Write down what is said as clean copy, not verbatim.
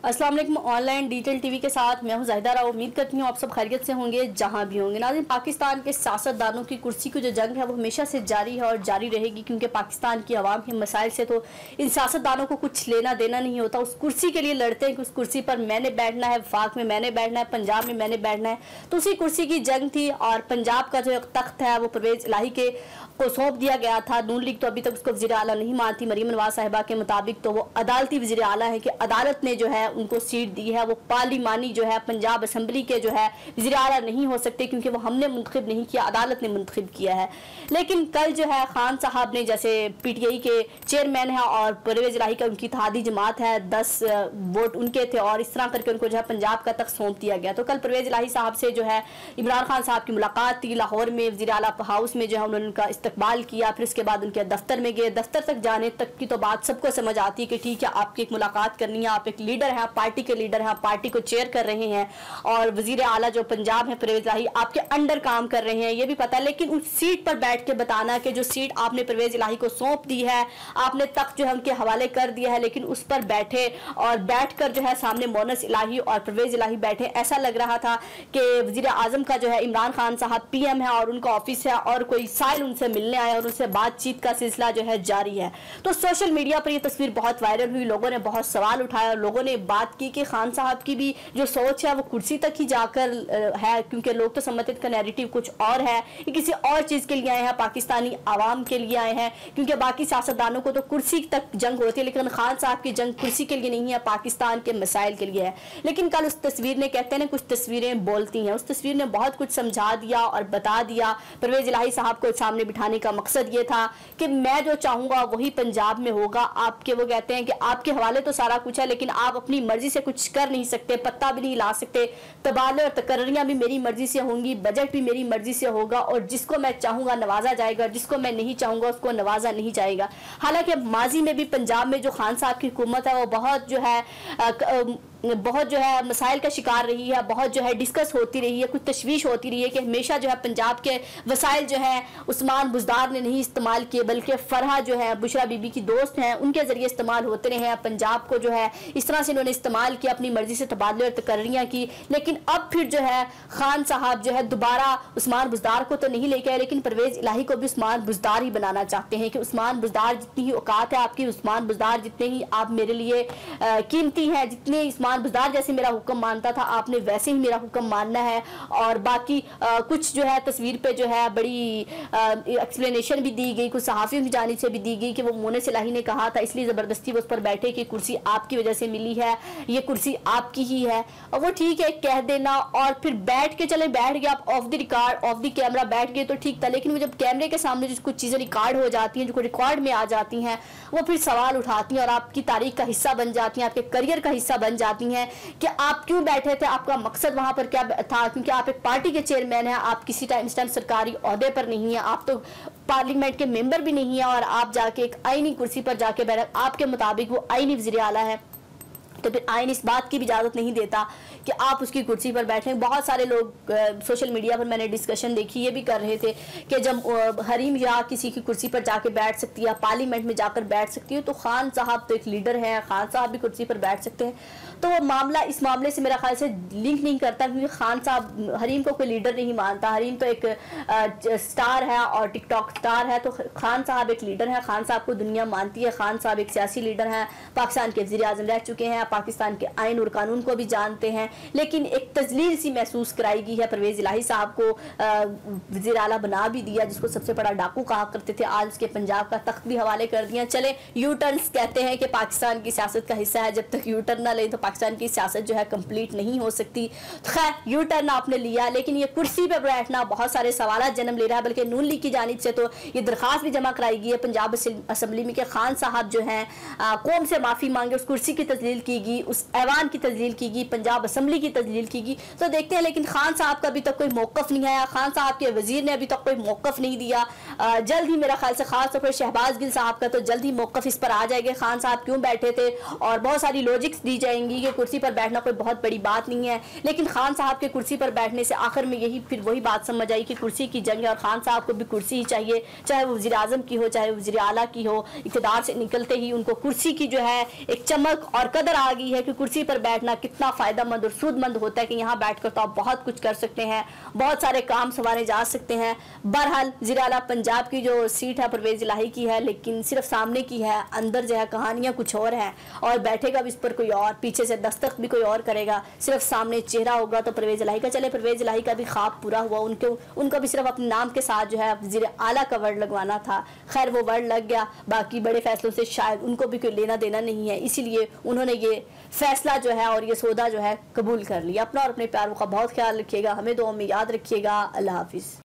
अस्सलाम वालेकुम। Online digital TV के साथ मैं हूं ज़ाहिदा राव। उम्मीद करती हूं आप सब खैरियत से होंगे जहां भी होंगे। नाज़रीन, पाकिस्तान के सियासतदानों की कुर्सी की जो जंग है वो हमेशा से जारी है और जारी रहेगी, क्योंकि पाकिस्तान की आवाम के मसाइल से तो इन सियासतदानों को कुछ लेना देना नहीं होता। उस कुर्सी के लिए लड़ते हैं कि उस कुर्सी पर मैंने बैठना है, वफाक में मैंने बैठना है, पंजाब में मैंने बैठना है। तो उसी कुर्सी की जंग थी और पंजाब का जो तख्त है वो परवेज़ इलाही के को सौंप दिया गया था। नून लीग तो अभी तक उसको वज़ीर आला नहीं मानती। मरीम नवाज साहिबा के मुताबिक तो वो अदालती वज़ीर आला है कि अदालत ने जो है उनको सीट दी है। वो पार्लिमानी जो है पंजाब असम्बली के जो है वज़ीर आला नहीं हो सकते, क्योंकि वो हमने मुंतखब नहीं किया, अदालत ने मुंतखब किया है। लेकिन कल जो है खान साहब ने, जैसे PTI के चेयरमैन है और परवेज़ इलाही का उनकी इत्तेहादी जमात है, 10 वोट उनके थे और इस तरह करके उनको जो है पंजाब का तख्त सौंप दिया गया। तो कल परवेज़ इलाही साहब से जो है इमरान खान साहब की मुलाकात थी लाहौर में, वज़ीर आला हाउस में जो है उन्होंने उनका इस्तकबाल किया। फिर उसके बाद उनके दफ्तर में गए। दफ्तर तक जाने तक की तो बात सबको समझ आती है कि ठीक है, आपकी एक मुलाकात करनी है, आप एक लीडर हैं, पार्टी के लीडर हैं, पार्टी को चेयर कर रहे हैं और वज़ीर आला जो पंजाब है परवेज़ इलाही आपके अंडर काम कर रहे हैं, ये भी पता है। लेकिन उस सीट पर बैठ के बताना कि जो सीट आपने परवेज़ इलाही को सौंप दी है, आपने तख्त जो है उनके हवाले कर दिया है, लेकिन उस पर बैठे और बैठकर जो है सामने मोनस इलाही और परवेज़ इलाही बैठे, ऐसा लग रहा था कि वज़ीर आज़म का जो है इमरान खान साहब PM है और उनका ऑफिस है और कोई साइल उनसे मिलने आया और उनसे बातचीत का सिलसिला जो है जारी है। तो सोशल मीडिया पर यह तस्वीर बहुत वायरल हुई, लोगों ने बहुत सवाल उठाया और लोगों ने बात की कि खान साहब की भी जो सोच है वो कुर्सी तक ही जाकर है, क्योंकि लोग तो समझते हैं का नैरेटिव कुछ और है, ये किसी और चीज़ के लिए आए हैं, पाकिस्तानी आवाम के लिए आए हैं, क्योंकि बाकी सियासतदानों को तो कुर्सी तक जंग होती है, लेकिन खान साहब की जंग कुर्सी के लिए नहीं है, पाकिस्तान के मसाइल के लिए है। लेकिन कल उस तस्वीर ने, कहते हैं कुछ तस्वीरें बोलती हैं, उस तस्वीर ने बहुत कुछ समझा दिया और बता दिया। परवेज़ इलाही साहब को सामने बिठाने का मकसद ये था कि मैं जो चाहूँगा वही पंजाब में होगा। आपके वो कहते हैं कि आपके हवाले तो सारा कुछ है, लेकिन आप अपनी मर्जी से कुछ कर नहीं सकते, पत्ता भी नहीं ला सकते, तबादले और तकर्रियाँ भी मेरी मर्जी से होंगी, बजट भी मेरी मर्जी से होगा और जिसको मैं चाहूँगा नवाजा जाएगा, जिसको मैं नहीं चाहूँगा उसको नवाजा नहीं जाएगा। हालांकि माजी में भी पंजाब में जो खान साहब की हुकूमत है वो बहुत जो है मसाइल का शिकार रही है, बहुत जो है डिस्कस होती रही है, कुछ तशवीश होती रही है कि हमेशा जो है पंजाब के वसाइल जो है उस्मान बुज़दार ने नहीं इस्तेमाल किए, बल्कि फरहा जो है बुशरा बीबी की दोस्त हैं उनके ज़रिए इस्तेमाल होते रहे हैं। पंजाब को जो है इस तरह से इन्होंने इस्तेमाल किया, अपनी मर्जी से तबादले और तकर्रियाँ की। लेकिन अब फिर जो है खान साहब जो है दोबारा उस्मान बुज़दार को तो नहीं लेके आए, लेकिन परवेज़ इलाही को भी उस्मान बुज़दार ही बनाना चाहते हैं कि उस्मान बुज़दार जितनी ही औकात है आपकी, उस्मान बुज़दार जितने ही आप मेरे लिए कीमती हैं, जितने उस्मान बुज़दार जैसे मेरा हुक्म मानता था आपने वैसे ही मेरा हुक्म मानना है। और बाकी कुछ जो है तस्वीर पे जो है बड़ी एक्सप्लेनेशन भी दी गई, कुछ सहाफ़ियों की जानिब से भी दी गई कि वो मोनस इलाही ने कहा था इसलिए ज़बरदस्ती वो उस पर बैठे कि कुर्सी आपकी वजह से मिली है, ये कुर्सी आपकी ही है। और वो ठीक है कह देना और फिर बैठ के चले, बैठ गया आप of the record of the camera बैठ गए तो ठीक था। लेकिन वो जब कैमरे के सामने जो कुछ चीज़ें रिकॉर्ड हो जाती हैं, जो रिकॉर्ड में आ जाती हैं, वो फिर सवाल उठाती हैं और आपकी तारीख का हिस्सा बन जाती हैं, आपके करियर का हिस्सा बन जाती हैं कि आप क्यों बैठे थे, आपका मकसद वहां पर क्या था। क्योंकि आप एक पार्टी के चेयरमैन हैं, आप किसी टाइम इस टाइम सरकारी ओहदे पर नहीं है, आप तो पार्लियामेंट के मेंबर भी नहीं है और आप जाके एक आईनी कुर्सी पर जाके बैठे, आपके मुताबिक वो आईनी वज़ीर आला है, तो फिर आइन इस बात की भी इजाज़त नहीं देता कि आप उसकी कुर्सी पर बैठें। बहुत सारे लोग सोशल मीडिया पर मैंने डिस्कशन देखी, ये भी कर रहे थे कि जब हरीम या किसी की कुर्सी पर जाके बैठ सकती है, पार्लियामेंट में जाकर बैठ सकती है, तो खान साहब तो एक लीडर हैं, खान साहब भी कुर्सी पर बैठ सकते हैं। तो वो मामला इस मामले से मेरा ख्याल से लिंक नहीं करता, क्योंकि खान साहब हरीम को कोई लीडर नहीं मानता। हरीम तो एक स्टार है और टिकटॉक स्टार है, तो खान साहब एक लीडर है, खान साहब को दुनिया मानती है, खान साहब एक सियासी लीडर हैं, पाकिस्तान के वज़ीर आज़म रह चुके हैं, पाकिस्तान के आइन और कानून को भी जानते हैं। लेकिन एक तजलील सी महसूस कराई गई है, परवेज़ इलाही साहब को वज़ीर आला बना भी दिया, जिसको सबसे बड़ा डाकू कहा करते थे, आज उसके पंजाब का तख्त भी हवाले कर दिया। चले यू टर्न्स कहते हैं कि पाकिस्तान की सियासत का हिस्सा है, जब तक यू टर्न ना ले तो पाकिस्तान की सियासत जो है कंप्लीट नहीं हो सकती। तो खैर यू टर्न आपने लिया, लेकिन ये कुर्सी पर बैठना बहुत सारे सवाल जन्म ले रहा है। बल्कि नून लीग की जानिब से तो ये दरख्वास्त भी जमा कराई गई है पंजाब असम्बली में कि खान साहब जो हैं कौम से माफ़ी मांगे, उस कुर्सी की तजलील की गई, उस ऐवान की तजलील की गई, पंजाब असम्बली की तजलील की गई। तो देखते हैं, लेकिन खान साहब का अभी तक कोई मौक़िफ़ नहीं आया, खान साहब के वज़ीर ने अभी तक कोई मौक़िफ़ नहीं दिया। जल्द ही मेरा ख्याल से खास तौर पर शहबाज गिल साहब का तो जल्द ही मौक़िफ़ इस पर आ जाएगा, खान साहब क्यों बैठे थे, और बहुत सारी लॉजिक्स दी जाएंगी कि कुर्सी पर बैठना कोई बहुत बड़ी बात नहीं है। लेकिन खान साहब के कुर्सी पर बैठने से आखिर में यही फिर वही बात समझ आई कि कुर्सी की जंग है और खान साहब को भी कुर्सी ही चाहिए, चाहे वो वज़ीर आज़म की हो, चाहे वज़ीर आला की हो। इक़्तिदार से निकलते ही उनको कुर्सी की जो है एक चमक और कदर आ गई है कि कुर्सी पर बैठना कितना फ़ायदेमंद और सूदमंद होता है, कि यहाँ बैठकर तो आप बहुत कुछ कर सकते हैं, बहुत सारे काम संवारे जा सकते हैं। बहरहाल ज़िला आला पंजाब की जो सीट है परवेज़ इलाही की है, लेकिन सिर्फ सामने की है, अंदर जो है कहानियाँ कुछ और हैं, और बैठेगा भी इस पर कोई और, पीछे से दस्तक भी कोई और करेगा, सिर्फ सामने चेहरा होगा तो परवेज़ इलाही का। चले, परवेज़ इलाही का भी ख्वाब पूरा हुआ, उनको भी सिर्फ अपने नाम के साथ जो है वज़ीर आला का वर्ड लगवाना था। खैर वो वर्ड लग गया, बाकी बड़े फैसलों से शायद उनको भी कोई लेना देना नहीं है, इसीलिए उन्होंने ये फैसला जो है और ये सौदा जो है कबूल कर लिया। अपना और अपने प्यारों का बहुत ख्याल रखिएगा, हमें दुआ में याद रखिएगा। अल्लाह हाफिज़।